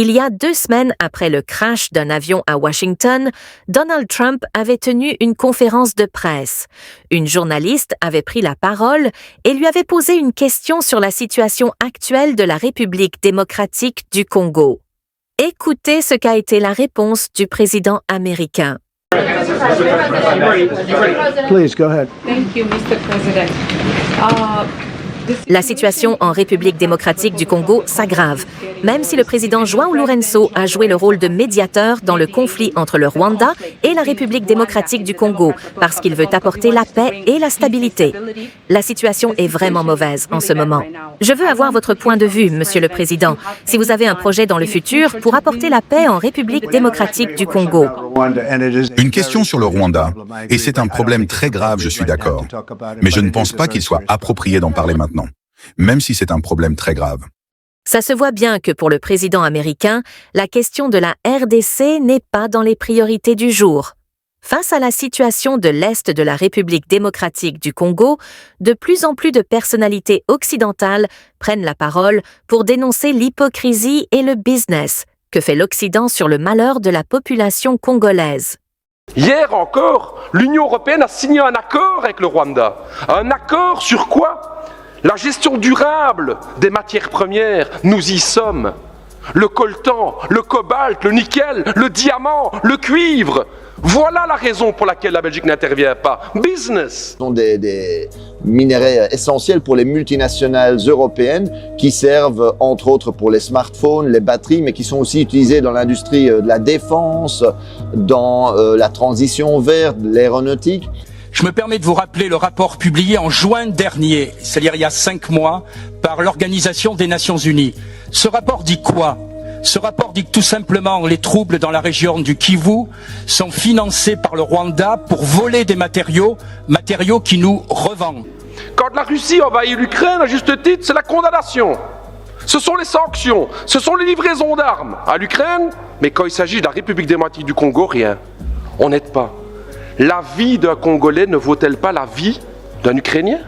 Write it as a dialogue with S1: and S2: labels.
S1: Il y a 2 semaines après le crash d'un avion à Washington, Donald Trump avait tenu une conférence de presse. Une journaliste avait pris la parole et lui avait posé une question sur la situation actuelle de la République démocratique du Congo. Écoutez ce qu'a été la réponse du président américain.
S2: Please, go ahead.
S3: Thank you, Mr. President.
S1: La situation en République démocratique du Congo s'aggrave, même si le président João Lourenço a joué le rôle de médiateur dans le conflit entre le Rwanda et la République démocratique du Congo, parce qu'il veut apporter la paix et la stabilité. La situation est vraiment mauvaise en ce moment. Je veux avoir votre point de vue, Monsieur le Président, si vous avez un projet dans le futur pour apporter la paix en République démocratique du Congo.
S4: Une question sur le Rwanda, et c'est un problème très grave, je suis d'accord. Mais je ne pense pas qu'il soit approprié d'en parler maintenant, même si c'est un problème très grave.
S1: Ça se voit bien que pour le président américain, la question de la RDC n'est pas dans les priorités du jour. Face à la situation de l'Est de la République démocratique du Congo, de plus en plus de personnalités occidentales prennent la parole pour dénoncer l'hypocrisie et le business que fait l'Occident sur le malheur de la population congolaise.
S5: Hier encore, l'Union européenne a signé un accord avec le Rwanda. Un accord sur quoi ? La gestion durable des matières premières. Nous y sommes. Le coltan, le cobalt, le nickel, le diamant, le cuivre. Voilà la raison pour laquelle la Belgique n'intervient pas. Business.
S6: Ce sont des minéraux essentiels pour les multinationales européennes qui servent entre autres pour les smartphones, les batteries, mais qui sont aussi utilisés dans l'industrie de la défense, dans la transition verte, l'aéronautique.
S7: Je me permets de vous rappeler le rapport publié en juin dernier, c'est-à-dire il y a 5 mois, par l'Organisation des Nations Unies. Ce rapport dit quoi ? Ce rapport dit que tout simplement les troubles dans la région du Kivu sont financés par le Rwanda pour voler des matériaux qui nous revendent.
S5: Quand la Russie envahit l'Ukraine, à juste titre, c'est la condamnation. Ce sont les sanctions, ce sont les livraisons d'armes à l'Ukraine, mais quand il s'agit de la République démocratique du Congo, rien. On n'aide pas. La vie d'un Congolais ne vaut-elle pas la vie d'un Ukrainien ?